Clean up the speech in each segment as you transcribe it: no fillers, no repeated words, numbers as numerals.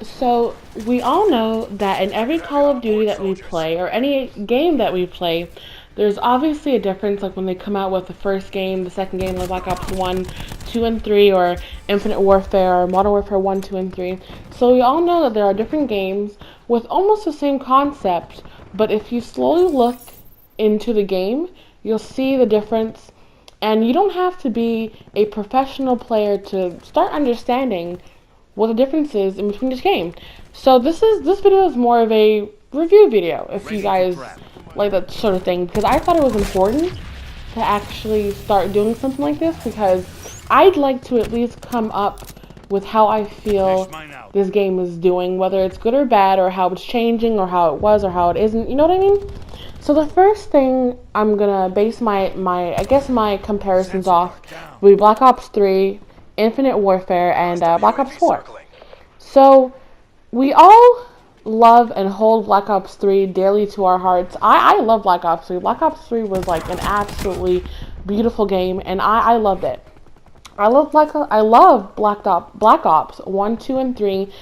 So we all know that in every Call of Duty that we play, or any game that we play, there's obviously a difference. Like when they come out with the first game, the second game, like Black Ops 1, 2, and 3, or Infinite Warfare, or Modern Warfare 1, 2, and 3. So we all know that there are different games with almost the same concept, but if you slowly look into the game, you'll see the difference. And you don't have to be a professional player to start understanding what the difference is in between each game. So this video is more of a review video if you guys like that sort of thing, because I thought it was important to actually start doing something like this, because I'd like to at least come up with how I feel this game is doing, whether it's good or bad, or how it's changing, or how it was, or how it isn't, you know what I mean? So the first thing I'm gonna base my comparisons off will be Black Ops 3, Infinite Warfare, and Black Ops 4. So we all love and hold Black Ops 3 dearly to our hearts. I love Black Ops 3. Black Ops 3 was like an absolutely beautiful game, and I loved it. I love Black Ops 1, 2, and 3.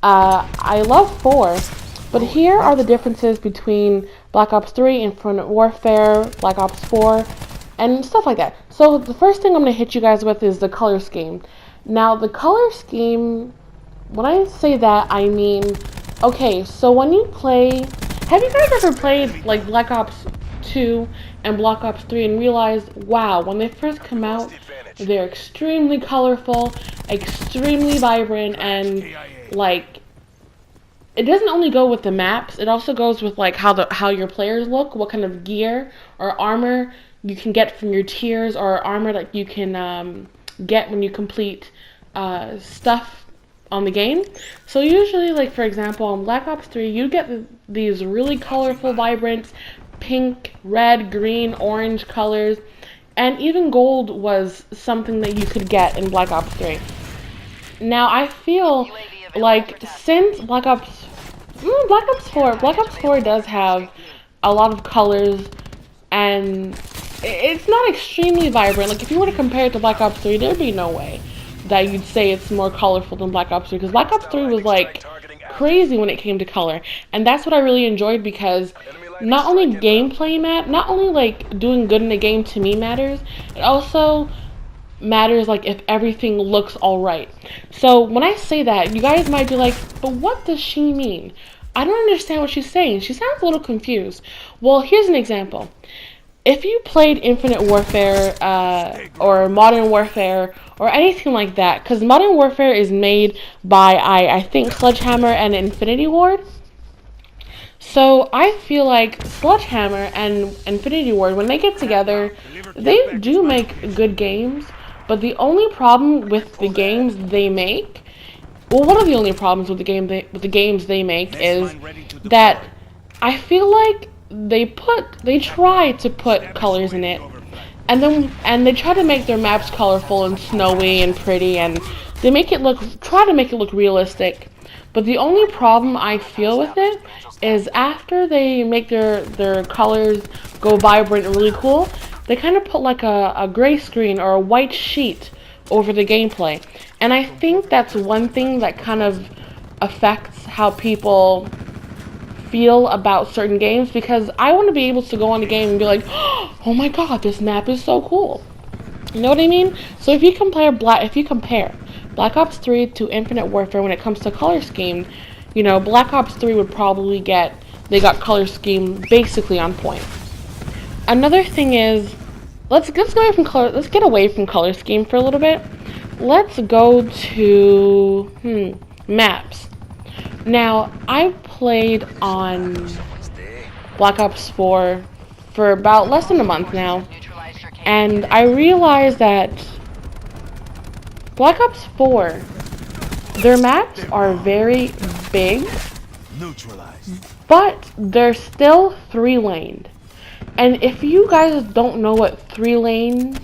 I love 4. But here are the differences between Black Ops 3, Infinite Warfare, Black Ops 4, and stuff like that. So the first thing I'm going to hit you guys with is the color scheme. Now, the color scheme, when I say that, I mean, okay, so when you play, have you guys ever played like Black Ops 2 and Black Ops 3 and realized, wow, when they first come out, they're extremely colorful, extremely vibrant, and like, it doesn't only go with the maps, it also goes with like how your players look, what kind of gear or armor you can get from your tiers, or armor that you can get when you complete stuff on the game. So usually, like for example, on Black Ops 3, you get these really colorful, vibrant pink, red, green, orange colors, and even gold was something that you could get in Black Ops 3. Now I feel like since Black Ops 4 does have a lot of colors, and it's not extremely vibrant. Like if you were to compare it to Black Ops 3, there'd be no way that you'd say it's more colorful than Black Ops 3, because Black Ops 3 was like crazy when it came to color, and that's what I really enjoyed, because not only not only like doing good in the game to me matters, it also matters like if everything looks alright. So when I say that, you guys might be like, but what does she mean? I don't understand what she's saying. She sounds a little confused. Well, here's an example. If you played Infinite Warfare or Modern Warfare or anything like that, because Modern Warfare is made by, I think, Sledgehammer and Infinity Ward. So I feel like Sledgehammer and Infinity Ward, when they get together, they do make good games. But the only problem with the games they make, well, one of the only problems with the games they make is that I feel like they try to put colors in it, and they try to make their maps colorful and snowy and pretty, and they try to make it look realistic. But the only problem I feel with it is after they make their colors go vibrant and really cool, they kind of put like a gray screen or a white sheet over the gameplay. And I think that's one thing that kind of affects how people feel about certain games, because I want to be able to go on a game and be like, oh my god, this map is so cool. You know what I mean? So if you compare Black Ops 3 to Infinite Warfare when it comes to color scheme, you know, Black Ops 3 would probably got color scheme basically on point. Another thing is, let's get away from color scheme for a little bit. Let's go to maps. Now, I played on Black Ops 4 for about less than a month now, and I realized that Black Ops 4, their maps are very big, but they're still 3-laned. And if you guys don't know what 3-lane,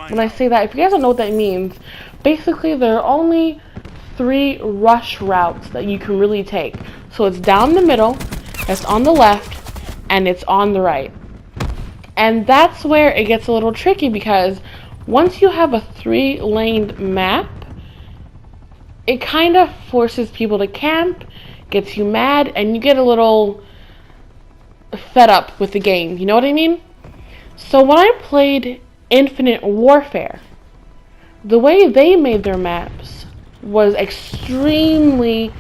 when I say that, if you guys don't know what that means, basically there are only 3 rush routes that you can really take. So it's down the middle, it's on the left, and it's on the right. And that's where it gets a little tricky, because once you have a 3-laned map, it kind of forces people to camp, gets you mad, and you get a little fed up with the game. You know what I mean? So when I played Infinite Warfare, the way they made their maps was extremely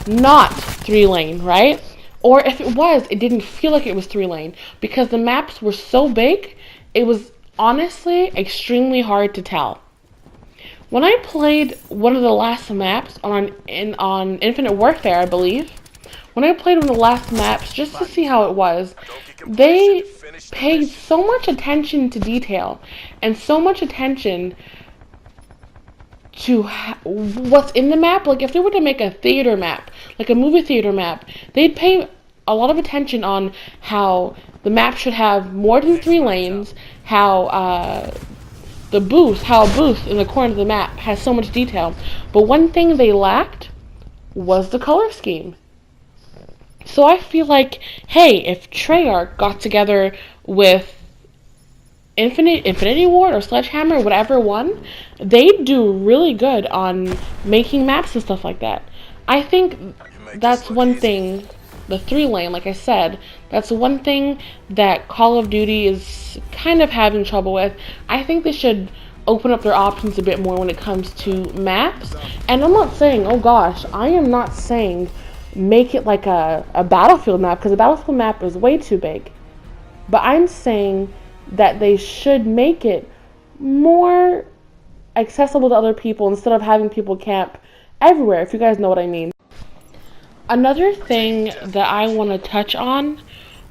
not 3-lane, right? Or if it was, it didn't feel like it was 3-lane because the maps were so big, it was honestly extremely hard to tell. When I played one of the last maps on Infinite Warfare, I believe, when I played one of the last maps just to see how it was, they paid so much attention to detail and so much attention to what's in the map. Like if they were to make a theater map, like a movie theater map, they'd pay a lot of attention on how the map should have more than 3 lanes, how a booth in the corner of the map has so much detail. But one thing they lacked was the color scheme. So I feel like, hey, if Treyarch got together with Infinity Ward or Sledgehammer, whatever one, they'd do really good on making maps and stuff like that. I think that's one thing, the 3-lane, like I said, that's one thing that Call of Duty is kind of having trouble with. I think they should open up their options a bit more when it comes to maps. And I'm not saying, oh gosh, I am not saying make it like a Battlefield map, because a Battlefield map is way too big. But I'm saying that they should make it more accessible to other people instead of having people camp everywhere, if you guys know what I mean. Another thing that I want to touch on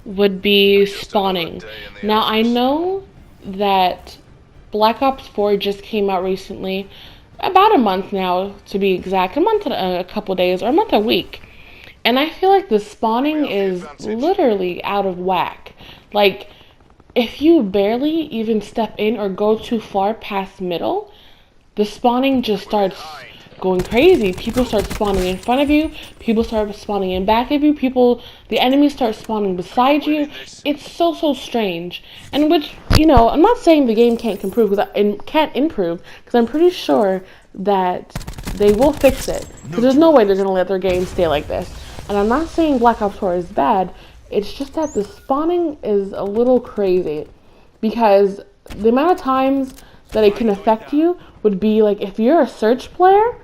would be spawning. Now, I know that Black Ops 4 just came out recently, about a month now to be exact, a month and a couple days, or a month and a week. And I feel like the spawning is literally out of whack. Like, if you barely even step in or go too far past middle, the spawning just starts going crazy. People start spawning in front of you, people start spawning in back of you, the enemies start spawning beside you. It's so strange. And which, you know, I'm not saying the game can't improve, because I'm pretty sure that they will fix it. Because there's no way they're going to let their game stay like this. And I'm not saying Black Ops 4 is bad, it's just that the spawning is a little crazy. Because the amount of times that it can affect you would be like if you're a search player,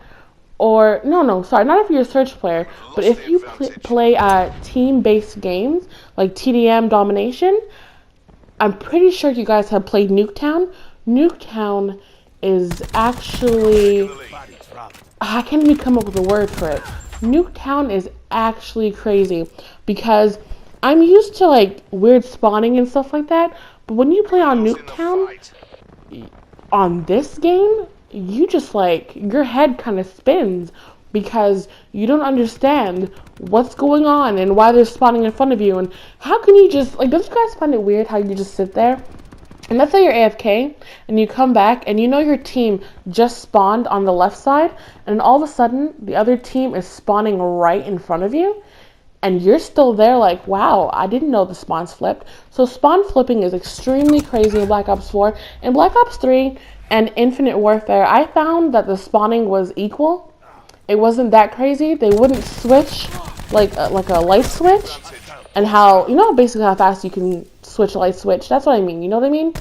or, not if you're a search player, but if you play team-based games, like TDM Domination, I'm pretty sure you guys have played Nuketown. Nuketown is actually, I can't even come up with a word for it. Nuketown is actually crazy, because I'm used to, like, weird spawning and stuff like that, but when you play on Nuketown, on this game, you just, like, your head kind of spins, because you don't understand what's going on and why they're spawning in front of you, and how can you just, like, don't you guys find it weird how you just sit there? And let's say you're AFK, and you come back, and you know your team just spawned on the left side, and all of a sudden, the other team is spawning right in front of you, and you're still there like, wow, I didn't know the spawns flipped. So spawn flipping is extremely crazy in Black Ops 4. In Black Ops 3 and Infinite Warfare, I found that the spawning was equal. It wasn't that crazy. They wouldn't switch like a light switch, and how, you know, basically how fast you can switch a light switch. That's what I mean. You know what I mean?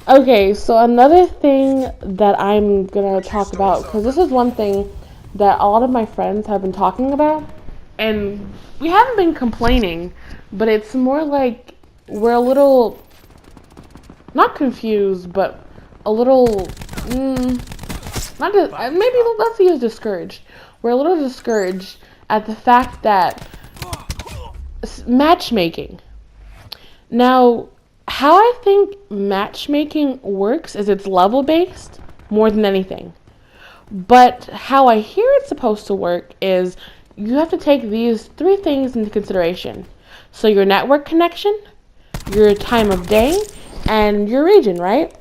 Okay, so another thing that I'm gonna talk about, because this is one thing that a lot of my friends have been talking about, and we haven't been complaining, but it's more like we're a little, not confused, but a little, maybe let's use discouraged. We're a little discouraged at the fact that matchmaking. Now, how I think matchmaking works is it's level-based more than anything. But how I hear it's supposed to work is you have to take these 3 things into consideration. So your network connection, your time of day, and your region, right?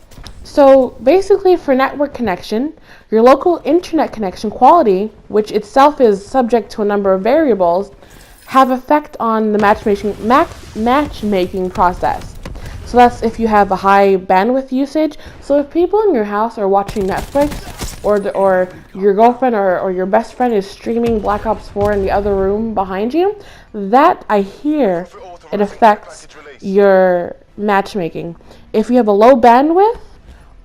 So basically for network connection, your local internet connection quality, which itself is subject to a number of variables, have effect on the matchmaking process. So that's if you have a high bandwidth usage. So if people in your house are watching Netflix or your girlfriend or your best friend is streaming Black Ops 4 in the other room behind you, that I hear it affects your matchmaking. If you have a low bandwidth,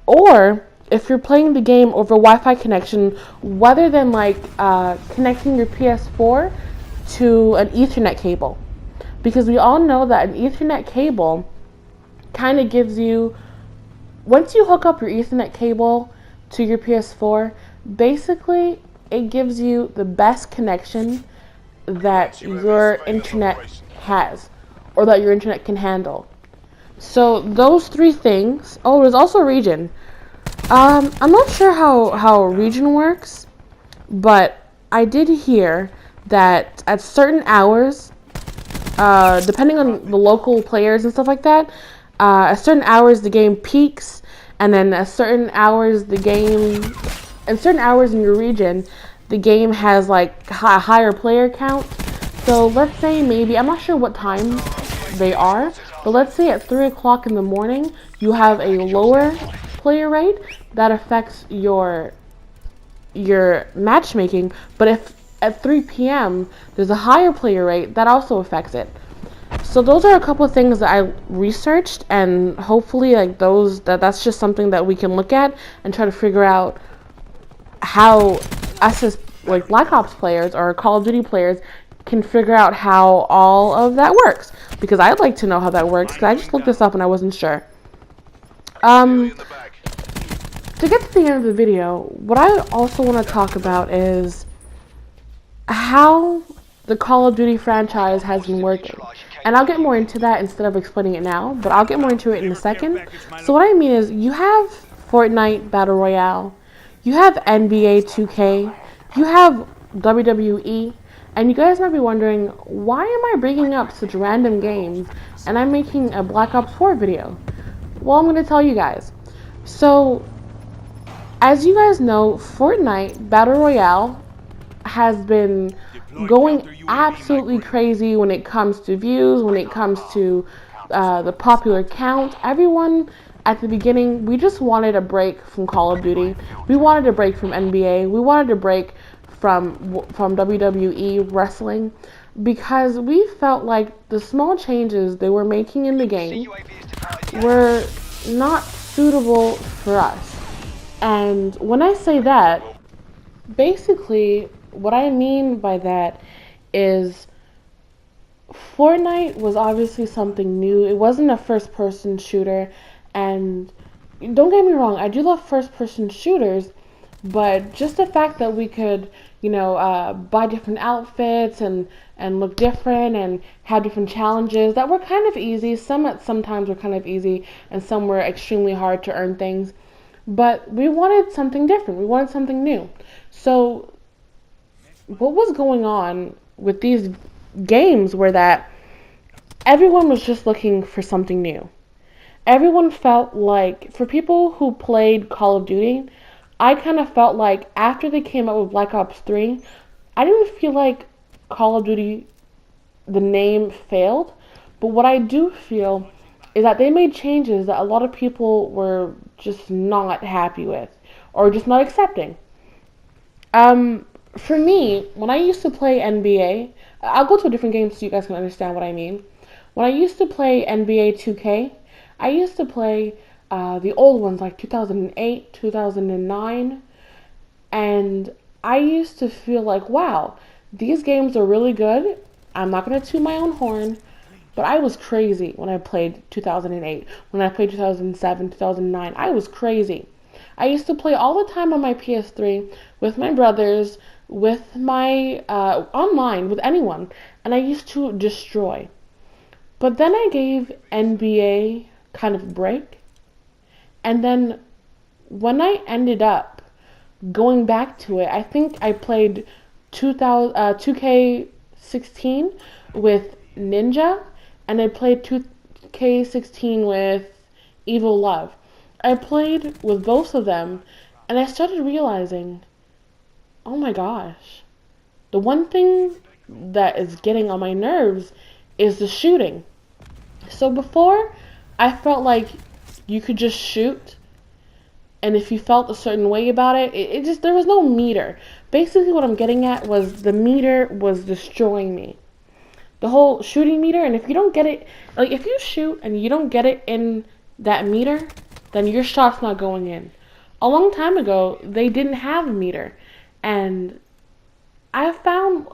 or if you're playing the game over Wi-Fi connection, rather than like connecting your PS4 to an Ethernet cable, because we all know that an Ethernet cable kind of gives you, once you hook up your Ethernet cable to your PS4, basically it gives you the best connection that your internet has, or that your internet can handle. So those three things. Oh, there's also region. I'm not sure how region works, but I did hear that at certain hours, depending on the local players and stuff like that, at certain hours the game peaks, and then at certain hours and certain hours in your region, the game has like a higher player count. So let's say maybe, I'm not sure what time they are, but let's say at 3 o'clock in the morning you have a lower player rate, that affects your matchmaking. But if at 3 p.m. there's a higher player rate, that also affects it. So those are a couple of things that I researched, and hopefully like that's just something that we can look at and try to figure out how us as like Black Ops players or Call of Duty players can figure out how all of that works, because I'd like to know how that works, because I just looked this up and I wasn't sure. To get to the end of the video, what I also want to talk about is how the Call of Duty franchise has been working. And I'll get more into that instead of explaining it now, but I'll get more into it in a second. So what I mean is, you have Fortnite Battle Royale, you have NBA 2K, you have WWE, and you guys might be wondering, why am I bringing up such random games and I'm making a Black Ops 4 video? Well, I'm going to tell you guys. So, as you guys know, Fortnite Battle Royale has been going absolutely crazy when it comes to views, when it comes to the popular count. Everyone at the beginning, we just wanted a break from Call of Duty. We wanted a break from NBA. We wanted a break from WWE wrestling, because we felt like the small changes they were making in the game were not suitable for us. And when I say that, basically what I mean by that is Fortnite was obviously something new. It wasn't a first-person shooter, and don't get me wrong, I do love first-person shooters, but just the fact that we could, buy different outfits and look different and have different challenges that were kind of easy. Sometimes were kind of easy, and some were extremely hard to earn things. But we wanted something different. We wanted something new. So what was going on with these games were that everyone was just looking for something new. Everyone felt like, for people who played Call of Duty, I kind of felt like after they came out with Black Ops 3, I didn't feel like Call of Duty, the name, failed. But what I do feel is that they made changes that a lot of people were just not happy with, or just not accepting. For me, when I used to play NBA, I'll go to a different game so you guys can understand what I mean. When I used to play NBA 2K, I used to play the old ones like 2008, 2009, and I used to feel like, wow, these games are really good. I'm not going to toot my own horn, but I was crazy when I played 2008. When I played 2007, 2009, I was crazy. I used to play all the time on my PS3 with my brothers, with my, online, with anyone, and I used to destroy. But then I gave NBA kind of a break, and then when I ended up going back to it, I think I played 2K16 with Ninja, and I played 2K16 with EvoLove. I played with both of them, and I started realizing, oh my gosh, the one thing that is getting on my nerves is the shooting. So before, I felt like you could just shoot and if you felt a certain way about it, it just, there was no meter. Basically what I'm getting at was the meter was destroying me. The whole shooting meter, and if you don't get it, like if you shoot and you don't get it in that meter, then your shot's not going in. A long time ago, they didn't have a meter, and I found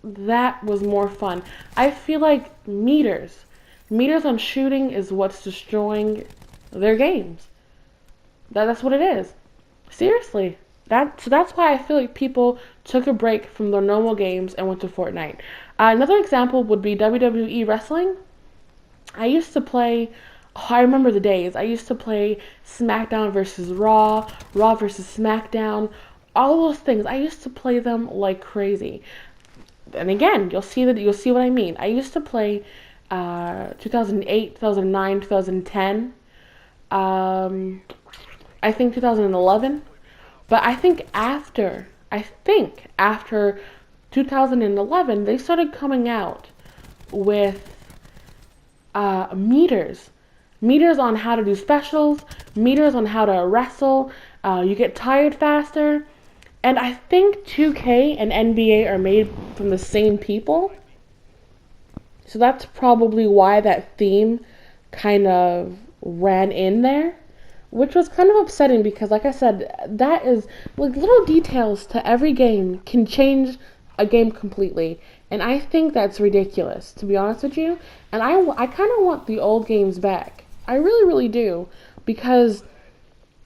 that was more fun. I feel like meters on shooting is what's destroying their games. That's what it is. Seriously. So that's why I feel like people took a break from their normal games and went to Fortnite. Another example would be WWE wrestling. I used to play, oh, I remember the days. I used to play SmackDown versus Raw, Raw versus SmackDown, all those things. I used to play them like crazy. And again, you'll see what I mean. I used to play 2008, 2009, 2010. I think 2011. But I think after 2011, they started coming out with meters on how to do specials, meters on how to wrestle. You get tired faster. And I think 2K and NBA are made from the same people. So that's probably why that theme kind of ran in there, which was kind of upsetting because, like I said, that is, like, little details to every game can change a game completely. And I think that's ridiculous, to be honest with you. And I kind of want the old games back. I really, really do. Because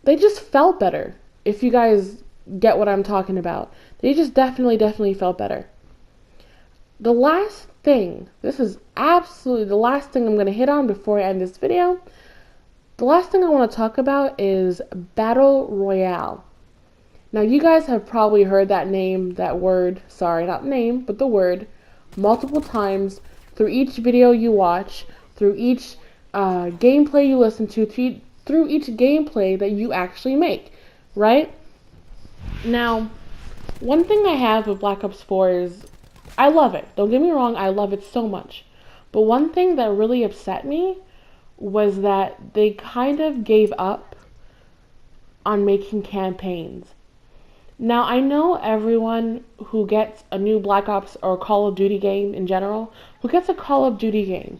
they just felt better, if you guys get what I'm talking about. They just definitely felt better. The last thing, this is absolutely the last thing I'm going to hit on before I end this video. The last thing I want to talk about is Battle Royale. Now, you guys have probably heard that name, that word, sorry, not name, but the word, multiple times through each video you watch, through each gameplay you listen to, through each gameplay that you actually make, right? Now, one thing I have with Black Ops 4 is, I love it. Don't get me wrong, I love it so much. But one thing that really upset me was that they kind of gave up on making campaigns. Now, I know everyone who gets a new Black Ops or Call of Duty game in general, who gets a Call of Duty game,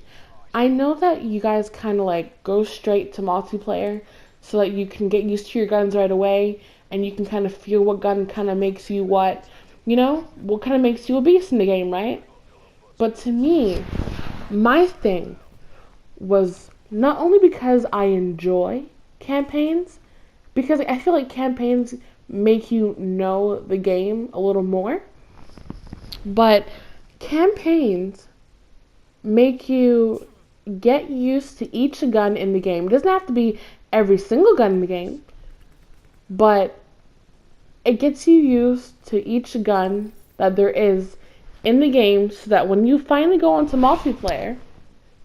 I know that you guys kind of like go straight to multiplayer so that you can get used to your guns right away and you can kind of feel what gun kind of makes you what kind of makes you a beast in the game, right? But to me, my thing was not only because I enjoy campaigns, because I feel like campaigns make you know the game a little more, but campaigns make you get used to each gun in the game. It doesn't have to be every single gun in the game, but it gets you used to each gun that there is in the game so that when you finally go onto multiplayer,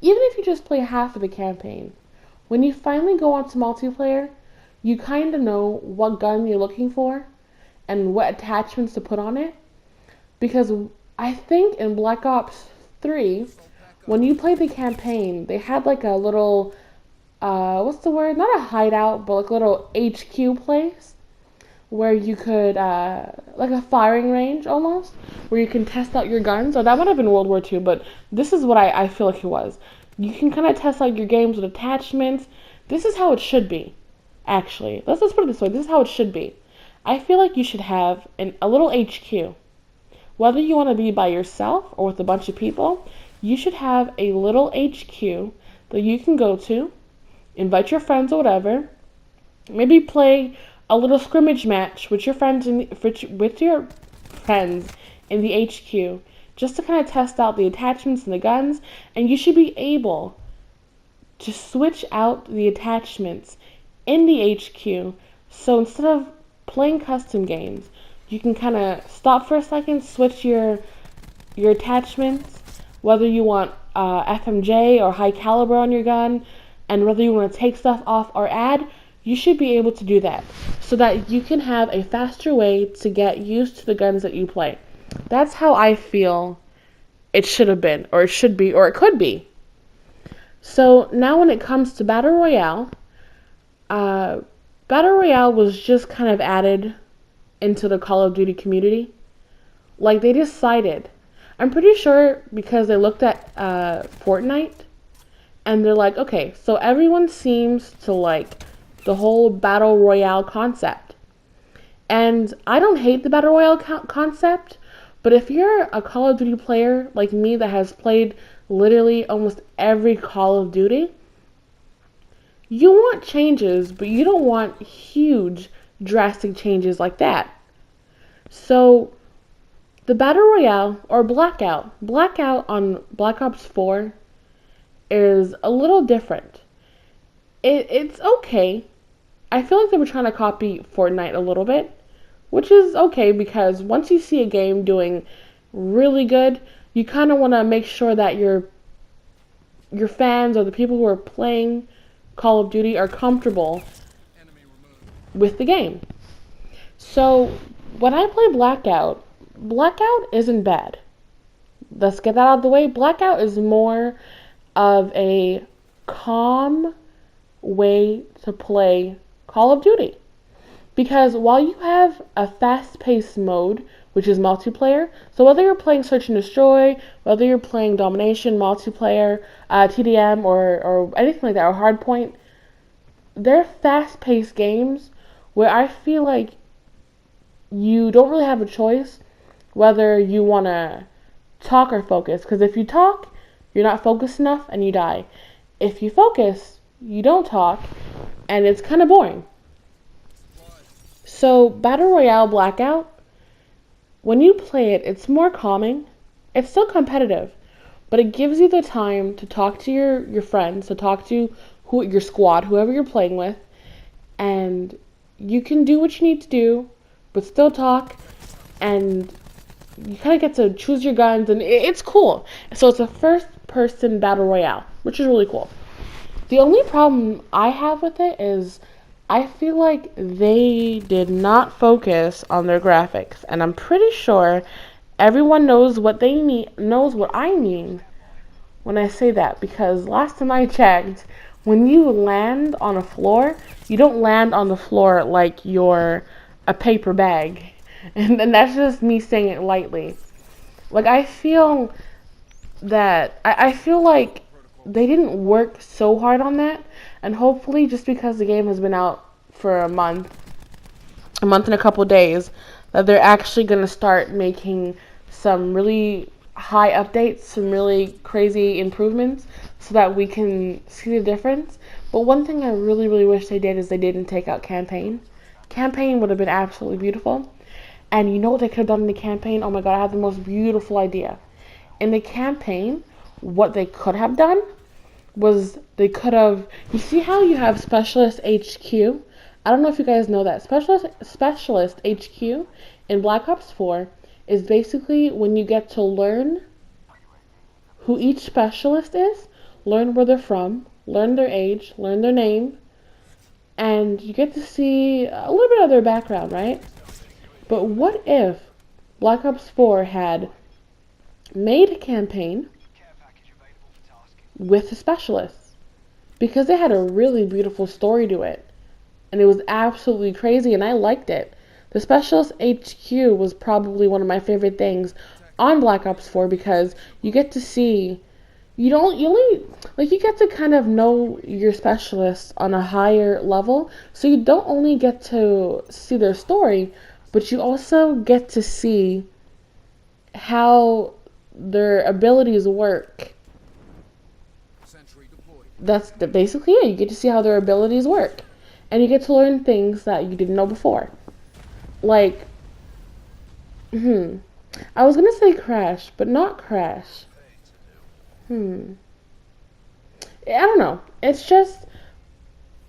even if you just play half of the campaign, when you finally go onto multiplayer, you kind of know what gun you're looking for and what attachments to put on it. Because I think in Black Ops 3, when you play the campaign, they had like a little, what's the word? Not a hideout, but like a little HQ place where you could, like a firing range almost, where you can test out your guns. Or that might have been World War II, but this is what I feel like it was. You can kind of test out your games with attachments. This is how it should be, actually. Let's put it this way. This is how it should be. I feel like you should have a little HQ. Whether you want to be by yourself or with a bunch of people, you should have a little HQ that you can go to, invite your friends or whatever, maybe play a little scrimmage match with your friends in the HQ, just to kind of test out the attachments and the guns, and you should be able to switch out the attachments in the HQ. So instead of playing custom games, you can kind of stop for a second, switch your attachments, whether you want FMJ or high caliber on your gun, and whether you want to take stuff off or add. You should be able to do that so that you can have a faster way to get used to the guns that you play. That's how I feel it should have been, or it should be, or it could be. So now when it comes to Battle Royale, Battle Royale was just kind of added into the Call of Duty community. Like, they decided, I'm pretty sure because they looked at Fortnite, and they're like, okay, so everyone seems to like the whole Battle Royale concept. And I don't hate the Battle Royale concept, but if you're a Call of Duty player like me that has played literally almost every Call of Duty, you want changes, but you don't want huge, drastic changes like that. So, the Battle Royale, or Blackout on Black Ops 4 is a little different. It's okay. I feel like they were trying to copy Fortnite a little bit, which is okay because once you see a game doing really good, you kind of want to make sure that your fans or the people who are playing Call of Duty are comfortable with the game. So when I play Blackout isn't bad. Let's get that out of the way. Blackout is more of a calm way to play Call of Duty. Because while you have a fast-paced mode, which is multiplayer, so whether you're playing Search and Destroy, whether you're playing Domination, multiplayer, TDM, or anything like that, or Hardpoint, they're fast-paced games where I feel like you don't really have a choice whether you want to talk or focus. Because if you talk, you're not focused enough and you die. If you focus, you don't talk, and it's kind of boring. So, Battle Royale Blackout, when you play it, it's more calming. It's still competitive, but it gives you the time to talk to your friends, to talk to your squad, whoever you're playing with, and you can do what you need to do, but still talk, and you kind of get to choose your guns, and it's cool. So it's a first-person Battle Royale, which is really cool. The only problem I have with it is I feel like they did not focus on their graphics, and I'm pretty sure everyone knows what I mean when I say that, because last time I checked, when you land on a floor, you don't land on the floor like you're a paper bag. And that's just me saying it lightly. Like, I feel like they didn't work so hard on that, and hopefully just because the game has been out for a month and a couple days, that they're actually going to start making some really high updates, some really crazy improvements, so that we can see the difference. But one thing I really, really wish they did is they didn't take out campaign. Campaign would have been absolutely beautiful. And you know what they could have done in the campaign? Oh my god, I had the most beautiful idea. In the campaign, what they could have done was they could have... You see how you have Specialist HQ? I don't know if you guys know that. Specialist HQ in Black Ops 4 is basically when you get to learn who each specialist is, learn where they're from, learn their age, learn their name, and you get to see a little bit of their background, right? But what if Black Ops 4 had made a campaign with the specialists? Because they had a really beautiful story to it. And it was absolutely crazy, and I liked it. The Specialist HQ was probably one of my favorite things on Black Ops 4 because you get to see... You get to kind of know your specialists on a higher level. So you don't only get to see their story, but you also get to see how their abilities work. That's basically it. You get to see how their abilities work. And you get to learn things that you didn't know before. Like, I was going to say Crash, but not Crash. I don't know. It's just,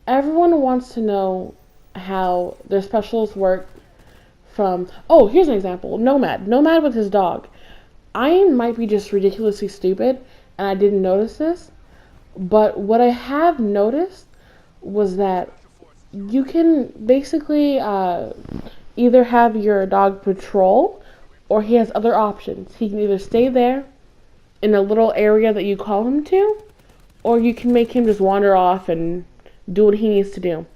everyone wants to know how their specials work from... Oh, here's an example. Nomad with his dog. I might be just ridiculously stupid, and I didn't notice this, but what I have noticed was that you can basically either have your dog patrol, or he has other options. He can either stay there in a little area that you call him to, or you can make him just wander off and do what he needs to do.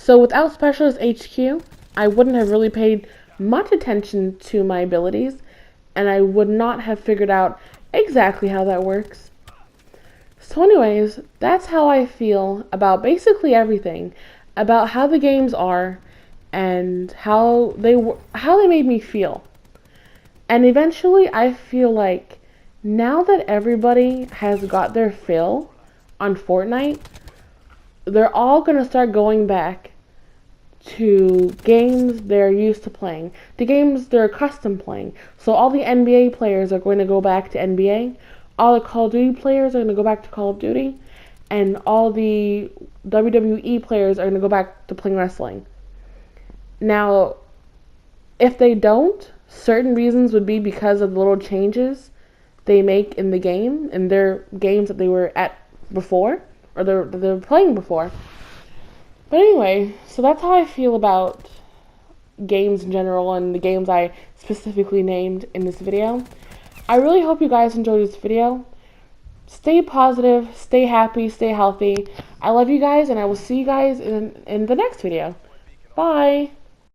So without Specialist HQ, I wouldn't have really paid much attention to my abilities, and I would not have figured out exactly how that works. So anyways, that's how I feel about basically everything, about how the games are, and how they made me feel. And eventually, I feel like now that everybody has got their fill on Fortnite, they're all gonna start going back to games they're used to playing, the games they're accustomed playing. So all the NBA players are going to go back to NBA, all the Call of Duty players are going to go back to Call of Duty, and all the WWE players are going to go back to playing wrestling. Now, if they don't, certain reasons would be because of the little changes they make in the game, in their games that they were at before, or they were playing before. But anyway, so that's how I feel about games in general and the games I specifically named in this video. I really hope you guys enjoyed this video. Stay positive, stay happy, stay healthy. I love you guys, and I will see you guys in the next video. Bye!